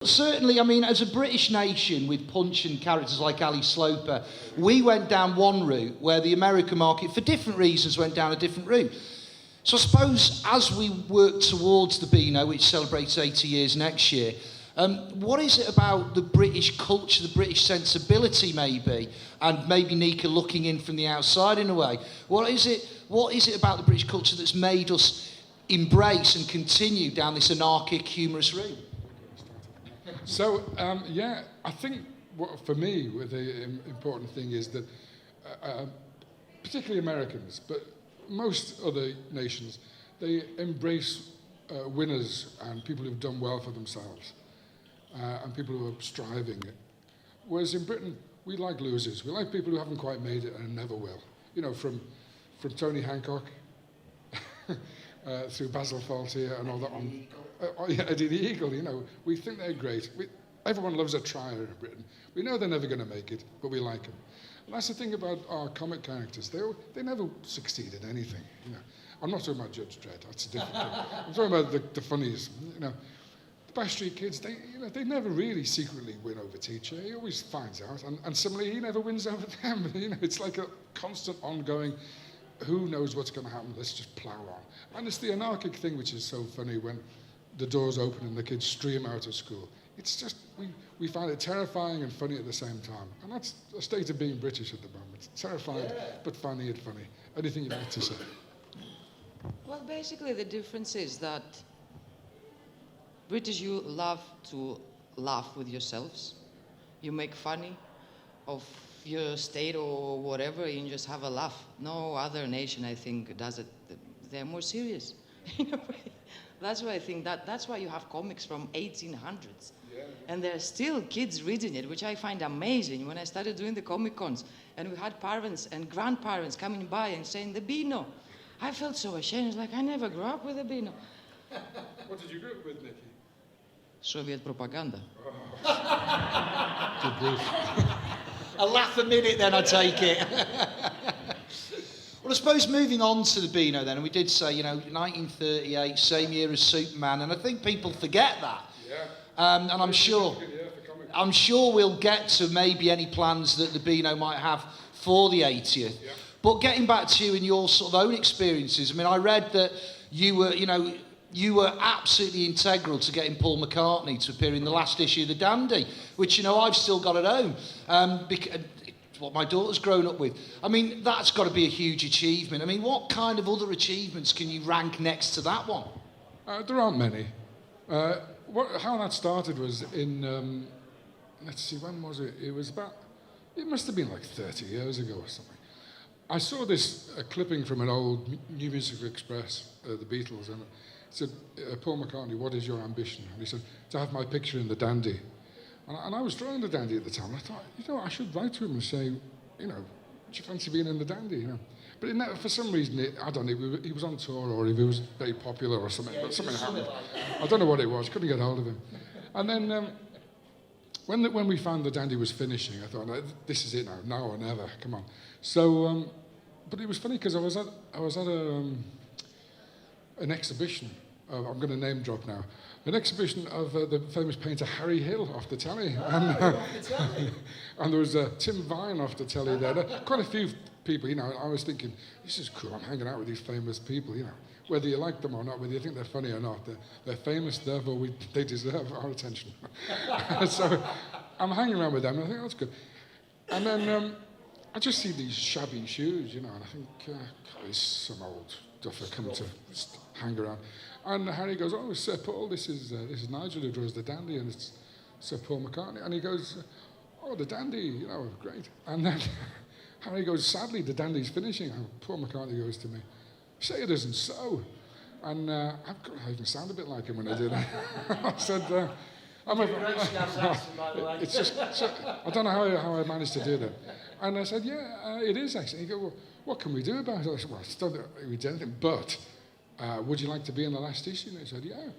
Certainly, I mean, as a British nation with punch and characters like Ali Sloper, we went down one route where the American market, for different reasons, went down a different route. So I suppose as we work towards the Beano, which celebrates 80 years next year, what is it about the British culture, the British sensibility maybe, and maybe Nika looking in from the outside in a way, what is it about the British culture that's made us embrace and continue down this anarchic, humorous route? So, I think for me, the important thing is that, particularly Americans, but most other nations, they embrace winners and people who've done well for themselves and people who are striving. Whereas in Britain, we like losers. We like people who haven't quite made it and never will. You know, from Tony Hancock through Basil Fawlty and all that on. Eddie the Eagle, you know, we think they're great. Everyone loves a trier in Britain. We know they're never going to make it, but we like them. And that's the thing about our comic characters. They never succeed in anything. You know, I'm not talking about Judge Dredd. That's a different thing. I'm talking about the funnies. You know, the Bash Street Kids. They never really secretly win over teacher. He always finds out, and similarly, he never wins over them. You know, it's like a constant, ongoing. Who knows what's going to happen? Let's just plow on. And it's the anarchic thing which is so funny when the doors open and the kids stream out of school. It's just, we find it terrifying and funny at the same time. And that's a state of being British at the moment. Terrified, but funny and funny. Anything you'd like to say? Well, basically the difference is that British, you love to laugh with yourselves. You make funny of your state or whatever, and you just have a laugh. No other nation, I think, does it. They're more serious. In a way. That's why I think that's why you have comics from 1800s. Yeah. And there are still kids reading it, which I find amazing. When I started doing the Comic Cons, and we had parents and grandparents coming by and saying, the Beano. I felt so ashamed. It's like, I never grew up with the Beano. What did you grow up with, Nicky? Soviet propaganda. Oh. Good grief. A laugh a minute then, I take it. Well, I suppose moving on to the Beano then, and we did say, 1938, same year as Superman, and I think people forget that. Yeah. And I'm sure we'll get to maybe any plans that the Beano might have for the 80th. Yeah. But getting back to you and your sort of own experiences, I mean, I read that you were absolutely integral to getting Paul McCartney to appear in the last issue of The Dandy, which, I've still got at home. What my daughter's grown up with. I mean, that's got to be a huge achievement. I mean, what kind of other achievements can you rank next to that one? There aren't many. How that started was in, let's see, when was it? It must have been like 30 years ago or something. I saw this clipping from an old New Musical Express, the Beatles, and it said, Paul McCartney, what is your ambition? And he said, to have my picture in The Dandy. And I was drawing The Dandy at the time. I thought, I should write to him and say, do you fancy being in The Dandy? But for some reason, I don't know, he was on tour or he was very popular or something. Yeah, but something happened. I don't know what it was. Couldn't get hold of him. And then when we found The Dandy was finishing, I thought, no, this is it now or never. Come on. So, but it was funny because I was at an exhibition. I'm going to name drop now. An exhibition of the famous painter Harry Hill off the telly. And there was Tim Vine off the telly there. Quite a few people, I was thinking, this is cool, I'm hanging out with these famous people, Whether you like them or not, whether you think they're funny or not, they're famous, therefore they deserve our attention. So I'm hanging around with them, and I think that's good. And then I just see these shabby shoes, and I think, God, it's some old duffer coming to hang around. And Harry goes, oh, Sir Paul, this is Nigel who draws The Dandy, and it's Sir Paul McCartney. And he goes, oh, The Dandy, great. And then Harry goes, sadly, The Dandy's finishing. And Paul McCartney goes to me, say it isn't so. And I even sound a bit like him when I do that. I said, it's just, I don't know how I managed to do that. And I said, yeah, it is actually. He goes, well, what can we do about it? I said, well, I don't think we do anything, but would you like to be in the last issue? And he said, yeah.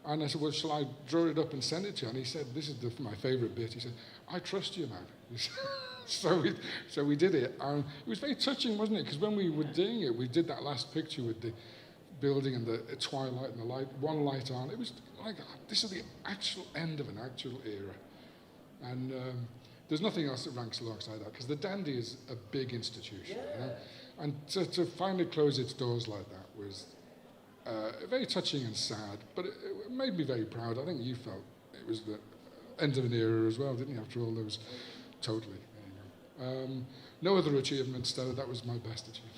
And I said, well, shall I draw it up and send it to you? And he said, this is my favourite bit. He said, I trust you, man. So we did it. And it was very touching, wasn't it? Because when we were doing it, we did that last picture with building and the twilight and the light, one light on. It was like, this is the actual end of an actual era. And there's nothing else that ranks alongside that, because the Dandy is a big institution. You know? And to finally close its doors like that was very touching and sad, but it made me very proud. I think you felt it was the end of an era as well, didn't you, after all those? Totally. No other achievements, though. That was my best achievement.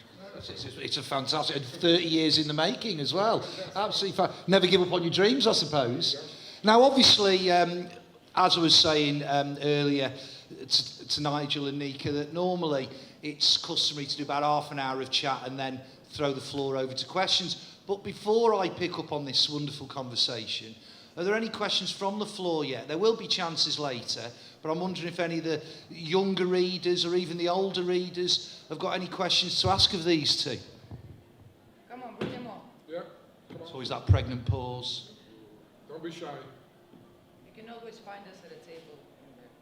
It's a fantastic, and 30 years in the making as well. Absolutely never give up on your dreams, I suppose. Now, obviously, as I was saying earlier to Nigel and Nika, that normally it's customary to do about half an hour of chat and then throw the floor over to questions. But before I pick up on this wonderful conversation, are there any questions from the floor yet? There will be chances later, but I'm wondering if any of the younger readers or even the older readers have got any questions to ask of these two. Come on, bring them on. Yeah, come on. It's always that pregnant pause. Don't be shy. You can always find us at a table.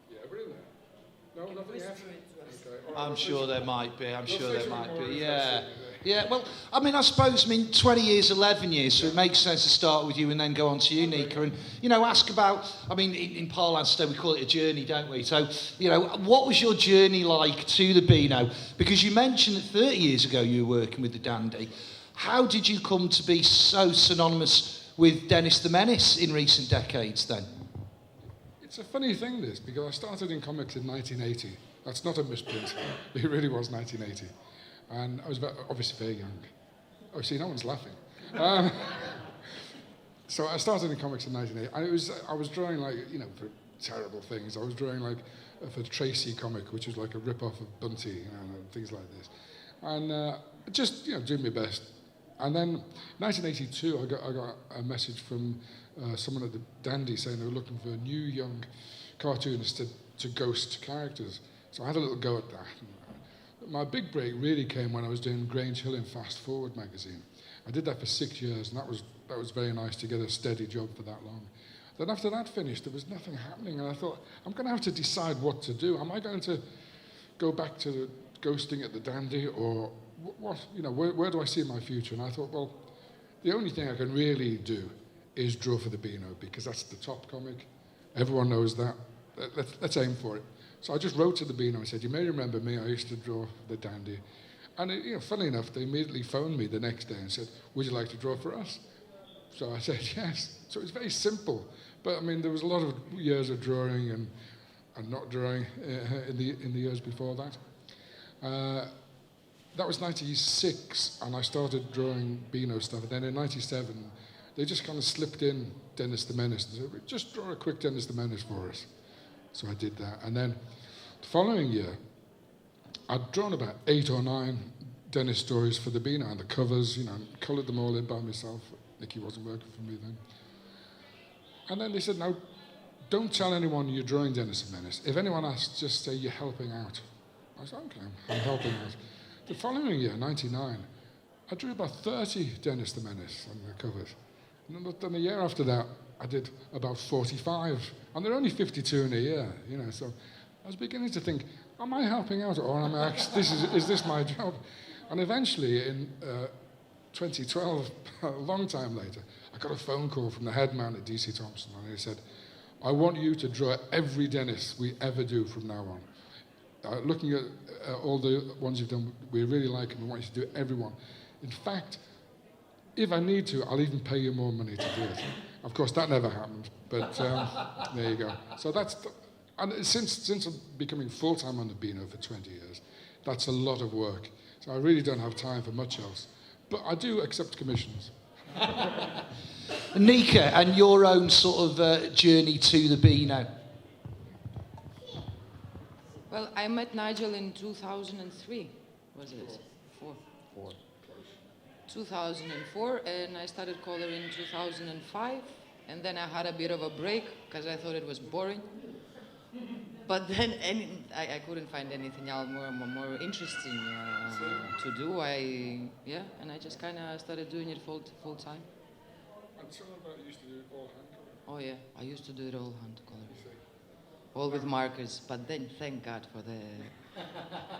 Yeah, we're in there. No, nothing yet. Okay. All right, I'm sure there might be. I'm sure there might be. Yeah. Yeah, well, I suppose, 20 years, 11 years, so it makes sense to start with you and then go on to you, Nika, and, ask about, in parlance today we call it a journey, don't we? So, what was your journey like to the Beano? Because you mentioned that 30 years ago you were working with the Dandy. How did you come to be so synonymous with Dennis the Menace in recent decades then? It's a funny thing, this, because I started in comics in 1980. That's not a misprint. It really was 1980. And I was obviously very young. Oh, see, no one's laughing. So I started in comics in 1980, and I was drawing for terrible things. I was drawing for Tracy comic, which was like a rip-off of Bunty, and things like this. And just, doing my best. And then 1982, I got a message from someone at the Dandy saying they were looking for new young cartoonists to ghost characters. So I had a little go at that. My big break really came when I was doing Grange Hill in Fast Forward magazine. I did that for 6 years, and that was very nice to get a steady job for that long. Then after that finished, there was nothing happening, and I thought, I'm going to have to decide what to do. Am I going to go back to ghosting at the Dandy, or what? Where do I see my future? And I thought, well, the only thing I can really do is draw for the Beano, because that's the top comic. Everyone knows that. Let's aim for it. So I just wrote to the Beano and said, you may remember me, I used to draw the Dandy. And funnily enough, they immediately phoned me the next day and said, would you like to draw for us? So I said, yes. So it's very simple. But there was a lot of years of drawing and not drawing in the years before that. That was 96, and I started drawing Beano stuff. And then in 97, they just kind of slipped in Dennis the Menace and said, just draw a quick Dennis the Menace for us. So I did that. And then the following year, I'd drawn about 8 or 9 Dennis stories for the Beano, and the covers, and coloured them all in by myself. Nicky wasn't working for me then. And then they said, now, don't tell anyone you're drawing Dennis the Menace. If anyone asks, just say you're helping out. I said, okay, I'm helping out. The following year, 99, I drew about 30 Dennis the Menace on the covers. And then the year after that, I did about 45, and there are only 52 in a year, so I was beginning to think, am I helping out, or am I actually, is this my job? And eventually, in 2012, a long time later, I got a phone call from the head man at DC Thompson, and he said, I want you to draw every Dennis we ever do from now on. Looking at all the ones you've done, we really like them, we want you to do every one. In fact, if I need to, I'll even pay you more money to do it. Of course, that never happened, but there you go. So and since I'm becoming full-time on the Beano for 20 years, that's a lot of work. So I really don't have time for much else. But I do accept commissions. Nika, and your own sort of journey to the Beano. Well, I met Nigel in 2003, was it? Four. 2004, and I started coloring in 2005, and then I had a bit of a break because I thought it was boring. But then I couldn't find anything else more interesting to do. And I just kind of started doing it full time. And some of you used to do it all hand coloring. Oh yeah, I used to do it all hand coloring. All with markers, but then thank God for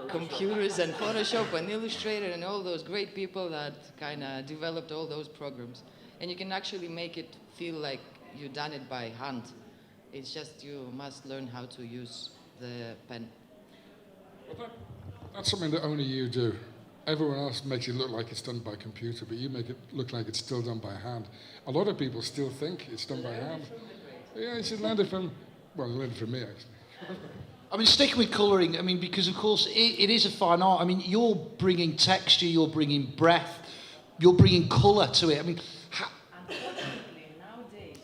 computers and Photoshop and Illustrator and all those great people that kind of developed all those programs. And you can actually make it feel like you've done it by hand. It's just you must learn how to use the pen. Well, that's something that only you do. Everyone else makes it look like it's done by computer, but you make it look like it's still done by hand. A lot of people still think it's done by hand. Yeah, you should learn it from, well, learn it from me, actually. I mean, sticking with colouring, I mean, because of course it is a fine art. I mean, you're bringing texture, you're bringing breath, you're bringing colour to it. I mean, unfortunately, nowadays,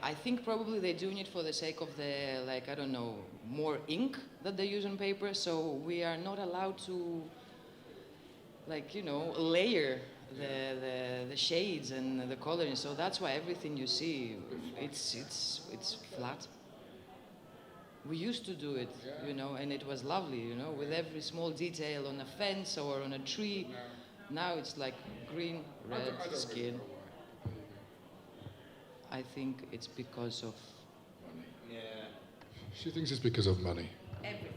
I think probably they're doing it for the sake of the, like, I don't know, more ink that they use on paper. So we are not allowed to, like, you know, layer the shades and the coloring. So that's why everything you see, it's flat. We used to do it, you know, and it was lovely, you know, with every small detail on a fence or on a tree. Now it's like green, red skin. I think it's because of money. Yeah. She thinks it's because of money. Everything.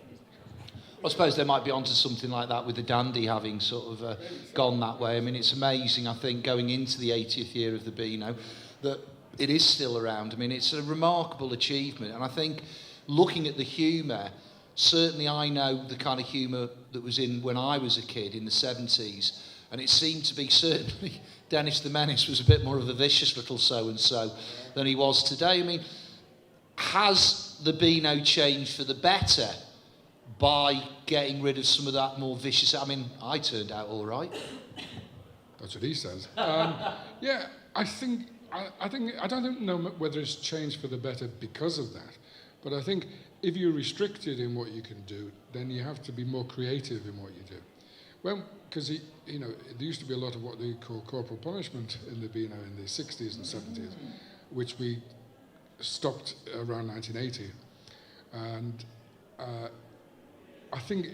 I suppose they might be onto something like that with the Dandy having sort of gone that way. I mean, it's amazing, I think, going into the 80th year of the Beano, that it is still around. I mean, it's a remarkable achievement, and I think looking at the humour, certainly I know the kind of humour that was in when I was a kid in the 70s, and it seemed to be certainly Dennis the Menace was a bit more of a vicious little so-and-so than he was today. I mean, has the Beano changed for the better by getting rid of some of that more vicious? I mean, I turned out all right. That's what he says. Yeah, I don't know whether it's changed for the better because of that. But I think if you're restricted in what you can do, then you have to be more creative in what you do. Well, because you know, there used to be a lot of what they call corporal punishment in the Beano in the 60s and 70s, which we stopped around 1980. And I think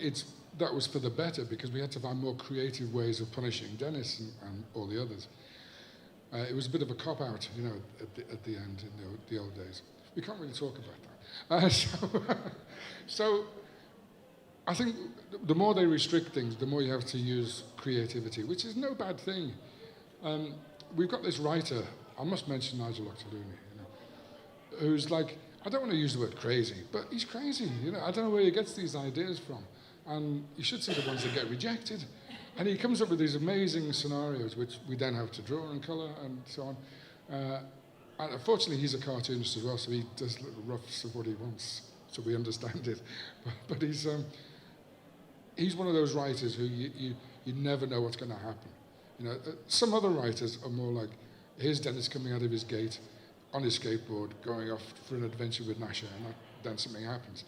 that was for the better because we had to find more creative ways of punishing Dennis and all the others. It was a bit of a cop-out, you know, at the end in the old days. We can't really talk about that. So I think the more they restrict things, the more you have to use creativity, which is no bad thing. We've got this writer, I must mention Nigel Parkinson, you know, who's like, I don't want to use the word crazy, but he's crazy. You know, I don't know where he gets these ideas from. And you should see the ones that get rejected. And he comes up with these amazing scenarios, which we then have to draw and colour and so on. And unfortunately, he's a cartoonist as well, so he does little roughs of what he wants, so we understand it. But he's one of those writers who you never know what's going to happen. You know, some other writers are more like, here's Dennis coming out of his gate on his skateboard, going off for an adventure with Nasha, and then something happens.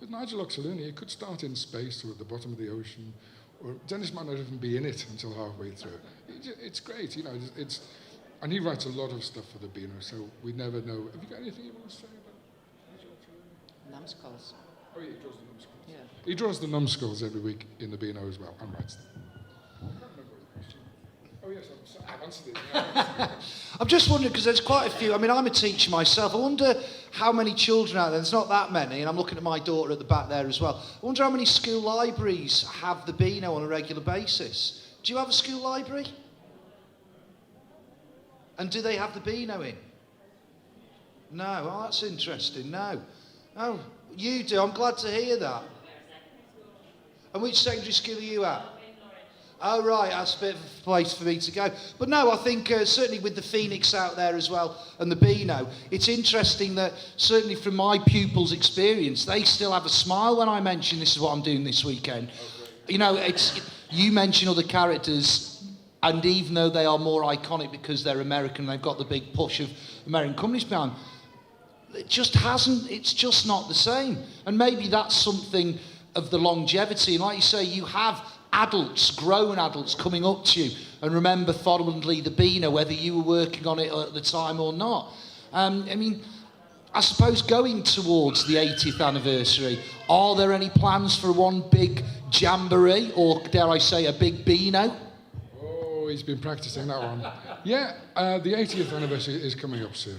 With Nigel Parkinson, he could start in space or at the bottom of the ocean, or Dennis might not even be in it until halfway through. It's great, you know. And he writes a lot of stuff for the Beano, so we never know. Have you got anything you want to say about Nigel Parkinson? Numbskulls. Oh, yeah, he draws the numbskulls. Yeah. He draws the numbskulls every week in the Beano as well, and writes them. I can't remember the question. Oh, yes, I've answered it. Yeah. I'm just wondering, because there's quite a few. I mean, I'm a teacher myself. I wonder how many children out there, there's not that many, and I'm looking at my daughter at the back there as well. I wonder how many school libraries have the Beano on a regular basis. Do you have a school library? And do they have the Beano in? No. Oh, that's interesting. No. Oh, you do. I'm glad to hear that. And which secondary school are you at? Oh, right. That's a bit of a place for me to go. But no, I think certainly with the Phoenix out there as well and the Beano, it's interesting that certainly from my pupils' experience, they still have a smile when I mention this is what I'm doing this weekend. You know, you mention other characters. And even though they are more iconic because they're American, they've got the big push of American companies behind, it's just not the same. And maybe that's something of the longevity. And like you say, you have adults, grown adults coming up to you and remember fondly the Beano, whether you were working on it at the time or not. I mean, I suppose going towards the 80th anniversary, are there any plans for one big jamboree or, dare I say, a big Beano? He's been practicing that one. Yeah, the 80th anniversary is coming up soon.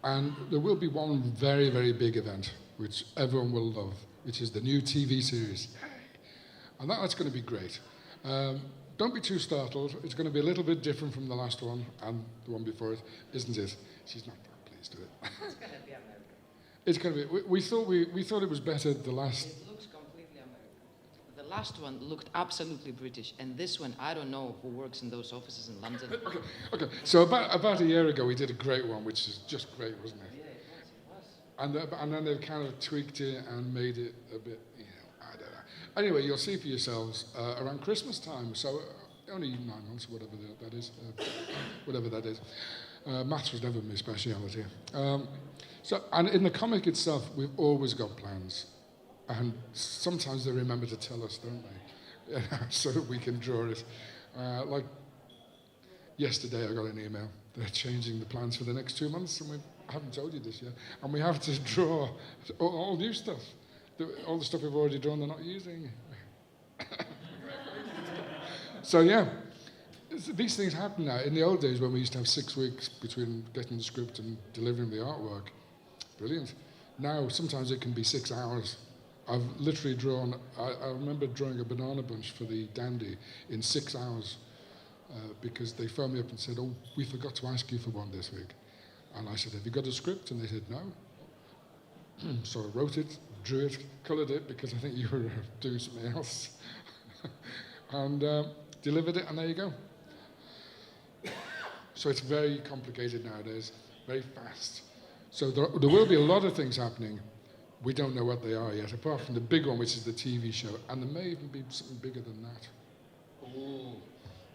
And there will be one very, very big event, which everyone will love, which is the new TV series. Yay. And that's going to be great. Don't be too startled. It's going to be a little bit different from the last one and the one before it, isn't it? She's not that pleased with it. It's going to be American. It's going to be. We thought it was better the last. It looks completely American. The last one looked absolutely British, and this one, I don't know who works in those offices in London. Okay. So about a year ago, we did a great one, which is just great, wasn't it? Yeah, it was. And then they've kind of tweaked it and made it a bit, I don't know. Anyway, you'll see for yourselves around Christmas time. So only 9 months, whatever that is. Whatever that is. Maths was never my speciality. And in the comic itself, we've always got plans. And sometimes they remember to tell us, don't they? So that we can draw it. Like yesterday, I got an email. They're changing the plans for the next 2 months, and I haven't told you this yet. And we have to draw all new stuff. All the stuff we've already drawn, they're not using. So yeah, these things happen now. In the old days, when we used to have 6 weeks between getting the script and delivering the artwork, brilliant. Now, sometimes it can be 6 hours. I've literally drawn, I remember drawing a banana bunch for the Dandy in 6 hours because they phoned me up and said, oh, we forgot to ask you for one this week. And I said, have you got a script? And they said, no. So I wrote it, drew it, coloured it because I think you were doing something else. And delivered it, and there you go. So it's very complicated nowadays, very fast. So there will be a lot of things happening. We don't know what they are yet, apart from the big one, which is the TV show. And there may even be something bigger than that. Ooh.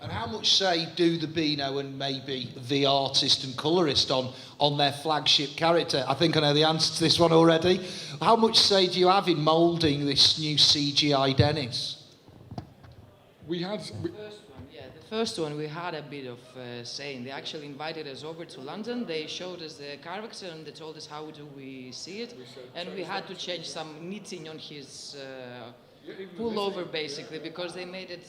And how much say do the Beano and maybe the artist and colourist on their flagship character? I think I know the answer to this one already. How much say do you have in moulding this new CGI Dennis? The first one we had a bit of saying. They actually invited us over to London. They showed us the character and they told us how do we see it. And we had to change some knitting on his pullover basically because they made it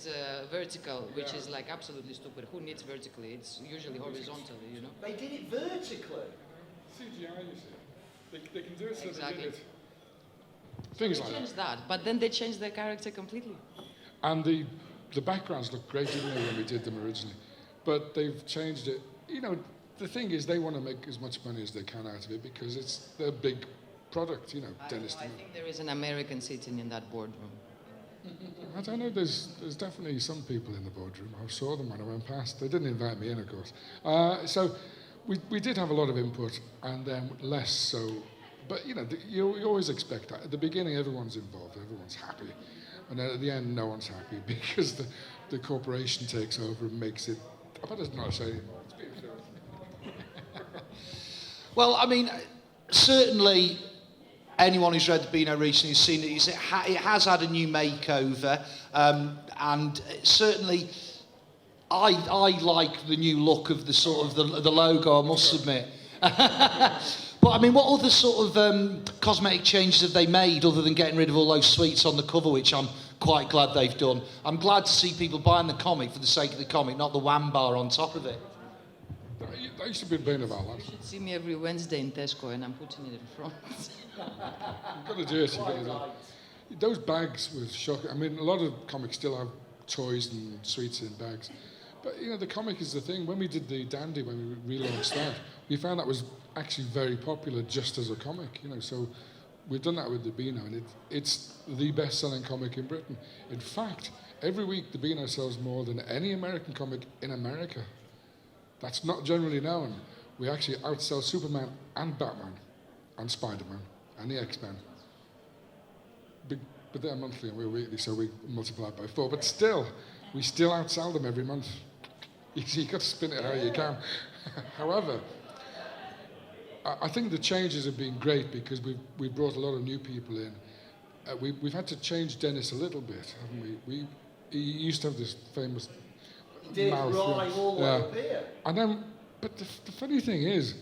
vertical, which is like absolutely stupid. Who knits vertically? It's usually horizontally, you know. They did it vertically. CGI, you see. They can do it so exactly. they did it. Things They like changed that, but then they changed their character completely. And the backgrounds looked great, didn't they, when we did them originally? But they've changed it. You know, the thing is they want to make as much money as they can out of it because it's their big product, you know, Dennis. I think there is an American sitting in that boardroom. I don't know, there's definitely some people in the boardroom. I saw them when I went past. They didn't invite me in, of course. So we did have a lot of input and then less so. But, you know, you always expect that. At the beginning, everyone's involved, everyone's happy. And then at the end, no one's happy because the corporation takes over and makes it... I better not say anymore. It's being filmed. Well, I mean, certainly anyone who's read the Beano recently has seen it. It has had a new makeover, and certainly I like the new look of the sort of the logo, I must admit. But I mean, what other sort of cosmetic changes have they made other than getting rid of all those sweets on the cover, which I'm quite glad they've done? I'm glad to see people buying the comic for the sake of the comic, not the wham bar on top of it. That used to be a bane of our life. You should see me every Wednesday in Tesco and I'm putting it in front. You've got to do it. You've got to do it. Those bags were shocking. I mean, a lot of comics still have toys and sweets in bags. But, you know, the comic is the thing. When we did the Dandy, when we relaunched that, we found that was actually very popular just as a comic, you know. So we've done that with the Beano, and it's the best-selling comic in Britain. In fact, every week the Beano sells more than any American comic in America. That's not generally known. We actually outsell Superman and Batman and Spider-Man and the X-Men. But they're monthly and we're weekly, so we multiply it by 4. But still, we still outsell them every month. You've got to spin it how you can. However, I think the changes have been great because we've brought a lot of new people in. We've had to change Dennis a little bit, haven't we? He used to have this famous mouth. All the way up here. And then, but the funny thing is,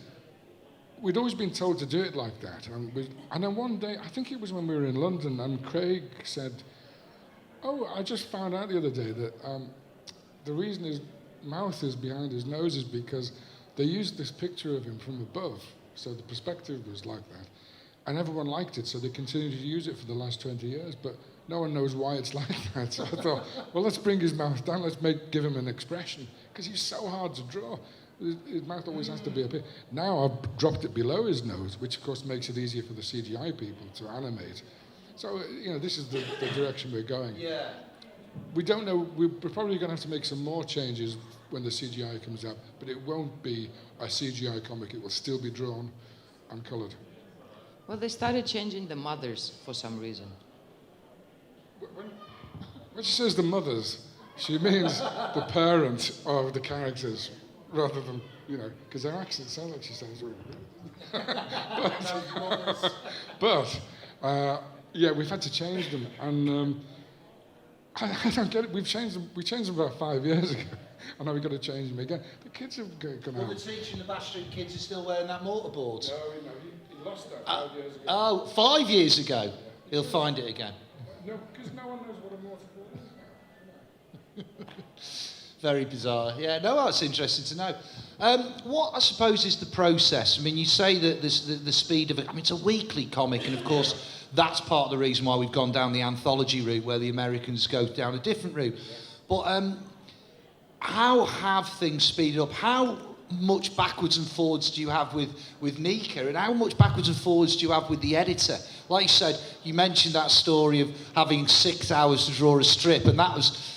we'd always been told to do it like that. And then one day, I think it was when we were in London, and Craig said, oh, I just found out the other day that the reason his mouth is behind his nose is because they used this picture of him from above. So the perspective was like that. And everyone liked it, so they continued to use it for the last 20 years, but no one knows why it's like that. So I thought, well, let's bring his mouth down, let's give him an expression, because he's so hard to draw. His mouth always has to be up here. Now I've dropped it below his nose, which of course makes it easier for the CGI people to animate. So, this is the direction we're going. Yeah. We don't know, we're probably going to have to make some more changes when the CGI comes out, but it won't be a CGI comic, it will still be drawn and coloured. Well, they started changing the mothers for some reason. When she says the mothers, she means the parent of the characters, rather than, because their accents sound like she sounds really but yeah, we've had to change them, and I don't get it. We changed them about 5 years ago, and now we've got to change them again. The kids have gone out. Well, the teacher in the Bash Street kids is still wearing that mortarboard. No, he lost that 5 years ago. Oh, 5 years ago. He'll find it again. No, because no one knows what a mortarboard is. Very bizarre. Yeah, no, that's interesting to know. What I suppose is the process. I mean, you say that the speed of it. I mean, it's a weekly comic, and of course, that's part of the reason why we've gone down the anthology route, where the Americans go down a different route. But how have things speeded up? How much backwards and forwards do you have with Nika, and how much backwards and forwards do you have with the editor? Like you said, you mentioned that story of having 6 hours to draw a strip, and that was.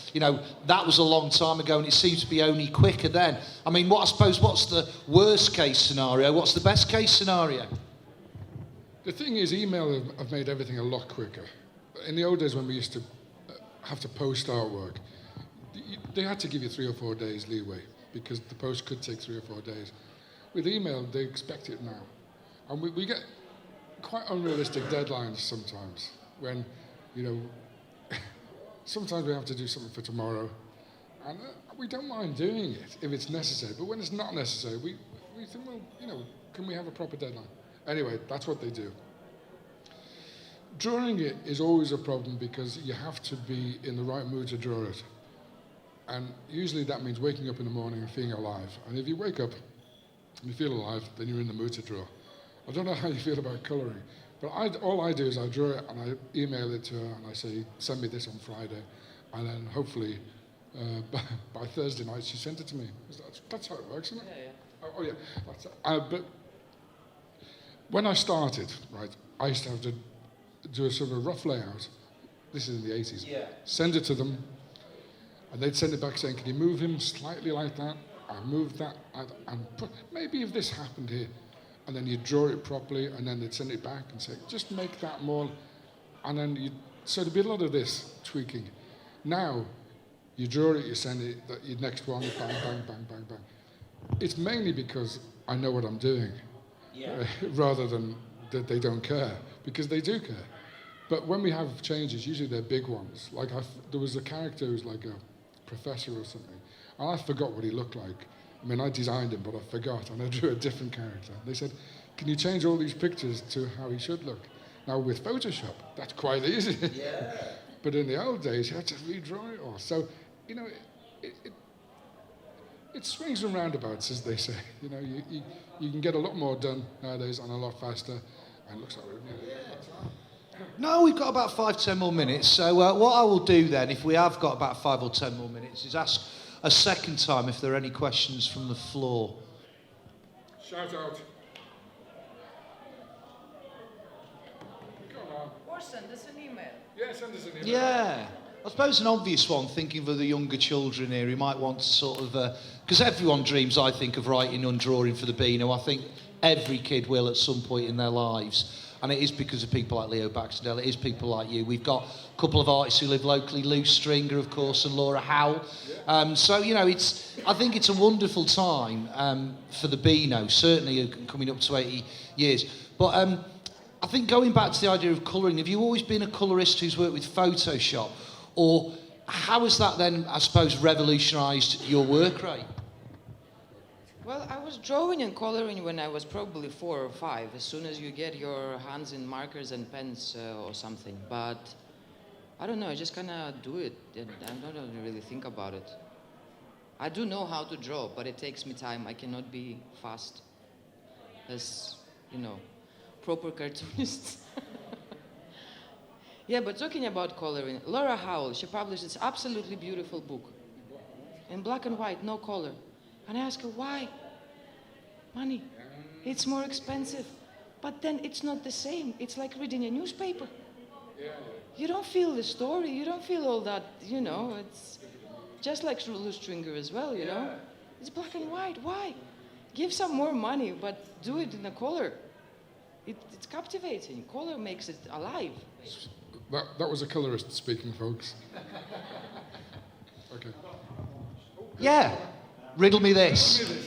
That was a long time ago, and it seems to be only quicker then. I mean, what's the worst case scenario? What's the best case scenario? The thing is, email have made everything a lot quicker. In the old days when we used to have to post artwork, they had to give you 3 or 4 days leeway, because the post could take 3 or 4 days. With email, they expect it now. And we get quite unrealistic deadlines sometimes, when, sometimes we have to do something for tomorrow, and we don't mind doing it if it's necessary. But when it's not necessary, we think, well, can we have a proper deadline? Anyway, that's what they do. Drawing it is always a problem, because you have to be in the right mood to draw it. And usually that means waking up in the morning and feeling alive. And if you wake up and you feel alive, then you're in the mood to draw. I don't know how you feel about colouring, but all I do is I draw it and I email it to her and I say, send me this on Friday. And then hopefully by Thursday night she sent it to me. That's how it works, isn't it? Yeah. Oh yeah. But when I started, right, I used to have to do a sort of a rough layout. This is in the 80s. Yeah. Send it to them, and they'd send it back saying, can you move him slightly like that? I moved that, and maybe if this happened here. And then you'd draw it properly, and then they'd send it back and say, just make that more. And then so there'd be a lot of this tweaking. Now, you draw it, you send it, your next one, bang, bang, bang, bang, bang. It's mainly because I know what I'm doing, rather than that they don't care, because they do care. But when we have changes, usually they're big ones. Like there was a character who was like a professor or something, and I forgot what he looked like. I mean, I designed him, but I forgot, and I drew a different character. They said, can you change all these pictures to how he should look? Now, with Photoshop, that's quite easy. Yeah. But in the old days, you had to redraw it all. So, it swings and roundabouts, as they say. You can get a lot more done nowadays and a lot faster, and it looks like we're nearly there. No, we've got about 5-10 more minutes. So what I will do then, if we have got about 5 or 10 more minutes, is ask a second time if there are any questions from the floor. Shout out. Come on. Or send us an email. Yeah, send us an email. Yeah. I suppose an obvious one, thinking of the younger children here, who might want to sort of... Because everyone dreams, I think, of writing and drawing for the Beano. I think every kid will at some point in their lives. And it is because of people like Leo Baxendale. It is people like you. We've got a couple of artists who live locally, Lou Stringer, of course, and Laura Howell. So, I think it's a wonderful time for the Beano, certainly coming up to 80 years. But I think going back to the idea of colouring, have you always been a colourist who's worked with Photoshop? Or how has that then, I suppose, revolutionised your work rate? Well, I was drawing and coloring when I was probably 4 or 5, as soon as you get your hands in markers and pens or something. But I don't know, I just kind of do it, and I don't really think about it. I do know how to draw, but it takes me time. I cannot be fast, as. proper cartoonists. Yeah, but talking about coloring, Laura Howell, she published this absolutely beautiful book in black and white, no color. And I asked her, why? Money. It's more expensive. But then it's not the same. It's like reading a newspaper. You don't feel the story. You don't feel all that, you know. It's just like Stringer as well, you know. It's black and white. Why? Give some more money, but do it in a color. It's captivating. Color makes it alive. That was a colorist speaking, folks. Okay. Yeah. Riddle me this.